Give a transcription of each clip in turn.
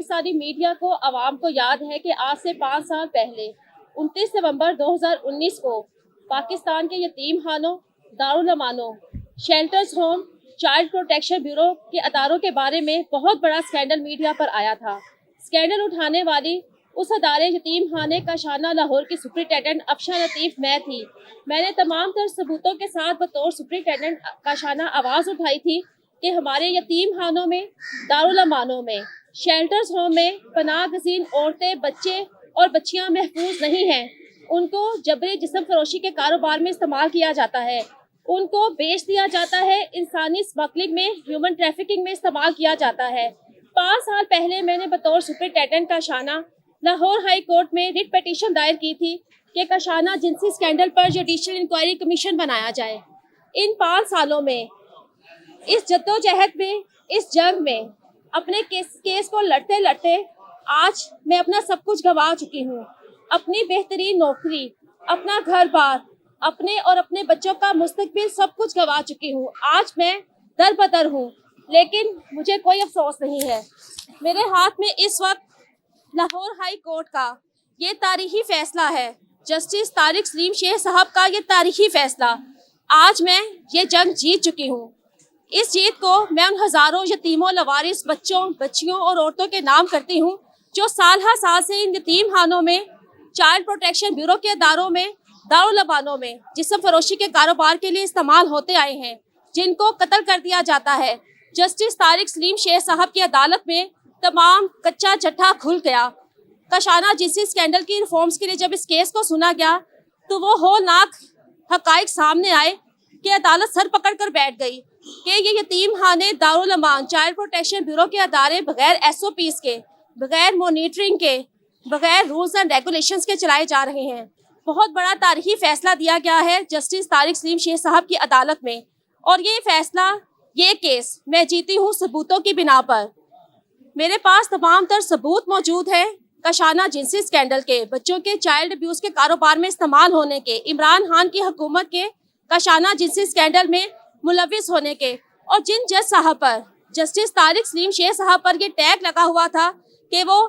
Pakistani media को आवाम को याद है कि आज से 5 साल पहले 29 नवंबर 2019 को पाकिस्तान के यतीम खानों, दारुल अमानों, shelters home, child protection bureau के अदारों के बारे में बहुत बड़ा स्कैंडल मीडिया पर आया था। स्कैंडल उठाने वाली उस अदारे यतीम खाने काशाना लाहौर की सुपरिटेंडेंट अफशा लतीफ़ मैं थी। मैंने तमाम तर सबूतों के साथ बतौर सुपरिटेंडेंट काशाना आवाज़ उठाई थी कि हमारे यतीम खानों में, दारुल अमानों में, शेल्टर्स होम में पनाह गज़ीन औरतें, बच्चे और बच्चियां महफूज नहीं हैं। उनको जबरी जिस्म फरोशी के कारोबार में इस्तेमाल किया जाता है, उनको बेच दिया जाता है, इंसानी स्मगलिंग में, ह्यूमन ट्रैफिकिंग में इस्तेमाल किया जाता है। 5 साल पहले मैंने बतौर superintendent Kashana Lahore high court में रिट पिटीशन दायर की थी कि काशाना जिनसी स्कैंडल पर जुडिशल इंक्वायरी कमीशन बनाया जाए। इन 5 सालों में, इस जद्दोजहद में, इस जंग में, अपने केस को लड़ते लड़ते आज मैं अपना सब कुछ गंवा चुकी हूँ। अपनी बेहतरीन नौकरी, अपना घर बार, अपने और अपने बच्चों का मुस्तकबिल सब कुछ गंवा चुकी हूँ। आज मैं दर बदर हूँ, लेकिन मुझे कोई अफसोस नहीं है। मेरे हाथ में इस वक्त लाहौर हाई कोर्ट का ये तारीखी फैसला है, जस्टिस तारिक सलीम शेख साहब का ये तारीखी फैसला। आज मैं ये जंग जीत चुकी हूँ। इस जीत को मैं उन हज़ारों यतीमों, लवारिस बच्चों, बच्चियों और औरतों के नाम करती हूँ जो साल हर साल से इन यतीम खानों में, चाइल्ड प्रोटेक्शन ब्यूरो के अदारों में, दारुल अमानों में जिस्म फरोशी के कारोबार के लिए इस्तेमाल होते आए हैं, जिनको कत्ल कर दिया जाता है। जस्टिस तारिक सलीम शेख साहब की अदालत में तमाम कच्चा चट्टा खुल गया। काशाना जिनसी स्कैंडल की रिफॉर्म्स के लिए जब इस केस को सुना गया तो वो होलनाक हकाइक सामने आए कि अदालत सर पकड़ कर बैठ गई कि ये यतीम खाने, दारुल अमान, चाइल्ड प्रोटेक्शन ब्यूरो के अदारे बगैर SOPs के, बगैर मॉनिटरिंग के, बगैर रूल्स एंड रेगुलेशंस के चलाए जा रहे हैं। बहुत बड़ा तारीखी फैसला दिया गया है जस्टिस तारिक सलीम शेख साहब की अदालत में, और ये फैसला, ये केस मैं जीती हूँ सबूतों की बिना पर। मेरे पास तमाम तर सबूत मौजूद हैं काशाना जिनसी स्कैंडल के, बच्चों के चाइल्ड अब्यूज़ के कारोबार में इस्तेमाल होने के, इमरान खान की हुकूमत के काशाना जिनसी स्कैंडल में मुलविस होने के, और जिन जज साहब पर, जस्टिस तारिक सलीम शेख साहब पर ये टैग लगा हुआ था कि वो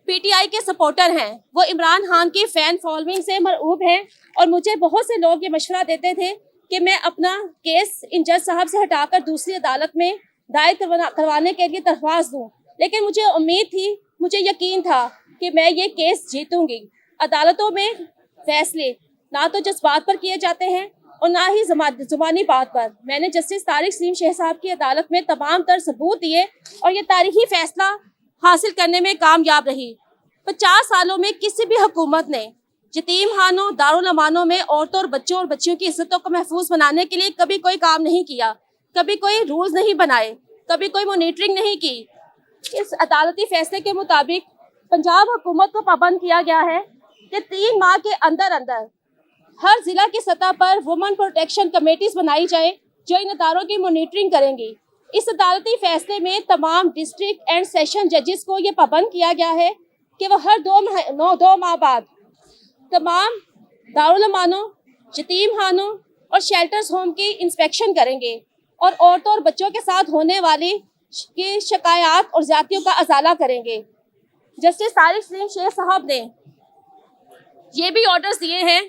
PTI के सपोर्टर हैं, वो इमरान खान की फ़ैन फॉलोइंग से मरऊब हैं। और मुझे बहुत से लोग ये मशवरा देते थे कि मैं अपना केस इन जज साहब से हटाकर दूसरी अदालत में दायर करवाने के लिए दरख्वास्त दूँ, लेकिन मुझे उम्मीद थी, मुझे यकीन था कि मैं ये केस जीतूंगी। अदालतों में फैसले ना तो जज्बात पर किए जाते हैं और ना ही ज़ुबानी बात पर। मैंने जस्टिस तारिक सलीम शेख साहब की अदालत में तमाम तर सबूत दिए और ये तारीखी फैसला हासिल करने में कामयाब रही। 50 सालों में किसी भी हुकूमत ने यतीम खानों, दारुल अमानों में औरतों और बच्चों और बच्चियों की इज्जतों को महफूज बनाने के लिए कभी कोई काम नहीं किया, कभी कोई रूल्स नहीं बनाए, कभी कोई मॉनिटरिंग नहीं की। इस अदालती फैसले के मुताबिक पंजाब हुकूमत को पाबंद किया गया है कि 3 माह के अंदर अंदर हर ज़िला की सतह पर वुमेन प्रोटेक्शन कमेटीज़ बनाई जाए जो इन अदारों की मॉनिटरिंग करेंगी। इस अदालती फैसले में तमाम डिस्ट्रिक्ट एंड सेशन जजेस को ये पाबंद किया गया है कि वह हर 2 माह बाद तमाम दारुल अमानों, यतीम खानों और शेल्टर्स होम की इंस्पेक्शन करेंगे और औरतों और बच्चों के साथ होने वाली की शिकायत और ज़्यादतियों का अजाला करेंगे। जस्टिस तारिक सलीम शेख साहब ने ये भी ऑर्डर्स दिए हैं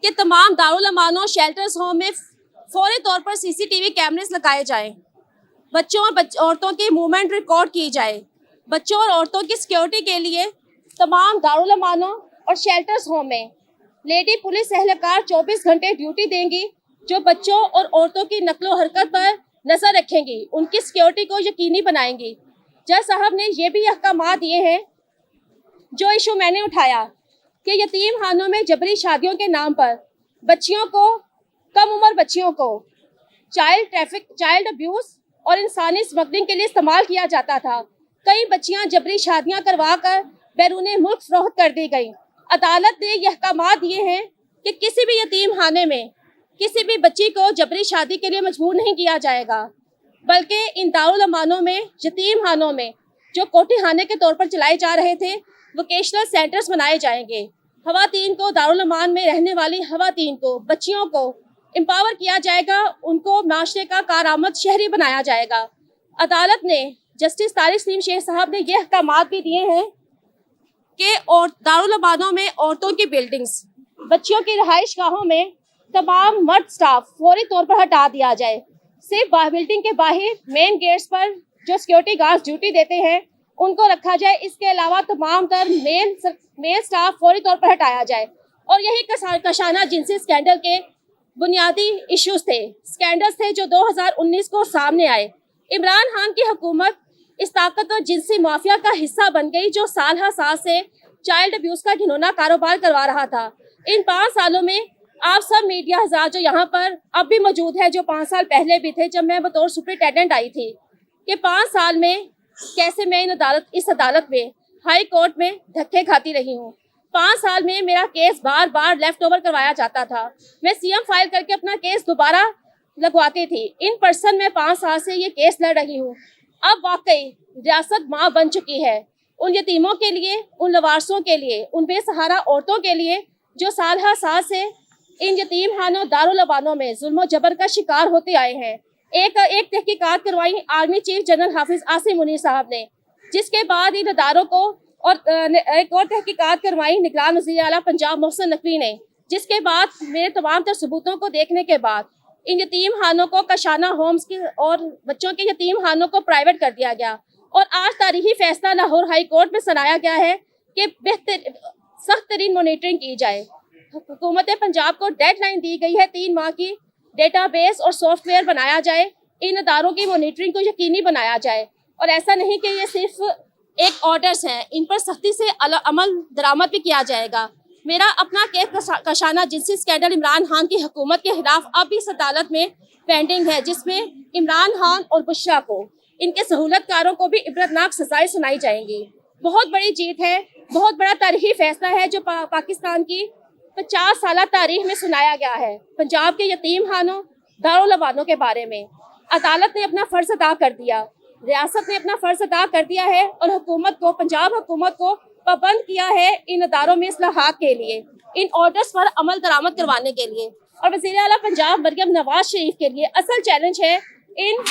कि तमाम दारुल अमानों, शेल्टर्स होम में फौरी तौर पर CCTV कैमरेस लगाए जाएं, बच्चों और औरतों की मूवमेंट रिकॉर्ड की जाए। बच्चों और औरतों की सिक्योरिटी के लिए तमाम दारुल अमानों और शेल्टर्स होम में लेडी पुलिस एहलकार 24 घंटे ड्यूटी देंगी, जो बच्चों और औरतों की नकलो हरकत पर नज़र रखेंगी, उनकी सिक्योरिटी को यकीनी बनाएंगी। जज साहब ने ये भी अहकाम दिए हैं, जो इशू मैंने उठाया कि यतीम खानों में जबरी शादियों के नाम पर बच्चियों को, कम उम्र बच्चियों को चाइल्ड अब्यूज़ और इंसानी स्मगलिंग के लिए इस्तेमाल किया जाता था। कई बच्चियां जबरी शादियां करवा कर बैरूने मुल्क फरोख्त कर दी गई। अदालत ने यह अहकाम दिए हैं कि किसी भी यतीम खाने में किसी भी बच्ची को जबरी शादी के लिए मजबूर नहीं किया जाएगा, बल्कि इन दारुल अमानों में, यतीम खानों में जो कोठी खाने के तौर पर चलाए जा रहे थे, वोकेशनल सेंटर्स बनाए जाएंगे। खवातीन को, दारुल अमान में रहने वाली खवातीन को, बच्चियों को एम्पावर किया जाएगा, उनको माशरे का कारआमद शहरी बनाया जाएगा। अदालत ने जस्टिस तारिक सलीम शेख साहब ने ये अहकामात भी दिए हैं कि और दारुल अमानों में औरतों की बिल्डिंग्स, बच्चियों की रिहाइश गाहों में तमाम मर्द स्टाफ फौरी तौर पर हटा दिया जाए। सिर्फ बिल्डिंग के बाहर मेन गेट्स पर जो सिक्योरिटी गार्ड्स ड्यूटी देते हैं उनको रखा जाए। इसके अलावा तमाम तर मेल स्टाफ फौरी तौर पर हटाया जाए। और यही कशाना जिनसी स्कैंडल के बुनियादी इश्यूज थे, स्कैंडल्स थे जो 2019 को सामने आए। इमरान खान की हुकूमत इस ताकतवर जिनसी माफिया का हिस्सा बन गई जो साल हर साल से चाइल्ड अब्यूज का घिनौना कारोबार करवा रहा था। इन 5 सालों में आप सब मीडिया हजार जो यहाँ पर अब भी मौजूद है, जो 5 साल पहले भी थे जब मैं बतौर सुपरिटेंडेंट आई थी, कि 5 साल में कैसे मैं इस अदालत में, हाई कोर्ट में धक्के खाती रही हूँ। 5 साल में मेरा केस बार बार लेफ्ट ओवर करवाया जाता था। मैं सीएम फाइल करके अपना केस दोबारा लगवाती थी। इन पर्सन मैं 5 साल से ये केस लड़ रही हूँ। अब वाकई रियासत माँ बन चुकी है उन यतीमों के लिए, उन लवारसों के लिए, उन बेसहारा औरतों के लिए जो साल हर साल से इन यतीम खानों, दारुल अवानों में जुल्म जबर का शिकार होते आए हैं। एक तहकीकात करवाई आर्मी चीफ जनरल हाफिज आसिम मुनीर साहब ने, जिसके बाद इन अदारों को और एक और तहकीकात करवाई निगरान वज़ीर आला पंजाब मोहसिन नकवी ने, जिसके बाद मेरे तमाम तर सबूतों को देखने के बाद इन यतीम खानों को कशाना होम्स की और बच्चों के यतीम खानों को प्राइवेट कर दिया गया। और आज तारीखी फैसला लाहौर हाई कोर्ट में सुनाया गया है कि सख्त तरीन मॉनिटरिंग की जाए। हुकूमत पंजाब को डेडलाइन दी गई है 3 माह की, डेटाबेस और सॉफ्टवेयर बनाया जाए, इन अदारों की मॉनिटरिंग को यकीनी बनाया जाए। और ऐसा नहीं कि ये सिर्फ एक ऑर्डर्स हैं, इन पर सख्ती से अमल दरामद भी किया जाएगा। मेरा अपना केस कशाना जिनसी स्कैंडल इमरान खान की हुकूमत के खिलाफ अब भी इस अदालत में पेंडिंग है, जिसमें इमरान खान और बुशरा को, इनके सहूलतकारों को भी इबरतनाक सजाएं सुनाई जाएंगी। बहुत बड़ी जीत है, बहुत बड़ा तारीखी फैसला है जो पाकिस्तान की 50 साल तारीख में सुनाया गया है। पंजाब के यतीम खानों, दारुल अवानों के बारे में अदालत ने अपना फ़र्ज़ अदा कर दिया, रियासत ने अपना फ़र्ज़ अदा कर दिया है और हुकूमत को, पंजाब हुकूमत को पाबंद किया है इन अदारों में इस्लाहात के लिए, इन ऑर्डर्स पर अमल दरामद करवाने के लिए। और वज़ीर आला पंजाब मरियम नवाज शरीफ के लिए असल चैलेंज है इन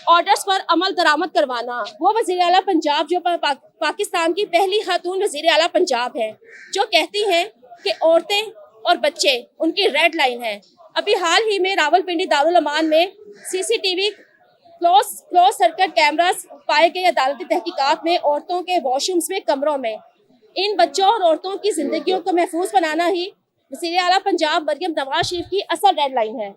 ऑर्डर्स पर अमल दरामद करवाना। वो वज़ीर आला पंजाब जो पाकिस्तान की पहली खातून वज़ीर आला पंजाब है, जो कहती हैं कि औरतें और बच्चे उनकी रेड लाइन है। अभी हाल ही में रावलपिंडी दारुल अमान में सीसीटीवी क्लोज सर्किट कैमरास पाए गए। अदालती तहकीकात में औरतों के वॉशरूम्स में, कमरों में इन बच्चों और औरतों की जिंदगियों को महफूज बनाना ही वज़ीर आला पंजाब मरियम नवाज शरीफ की असल रेड लाइन है।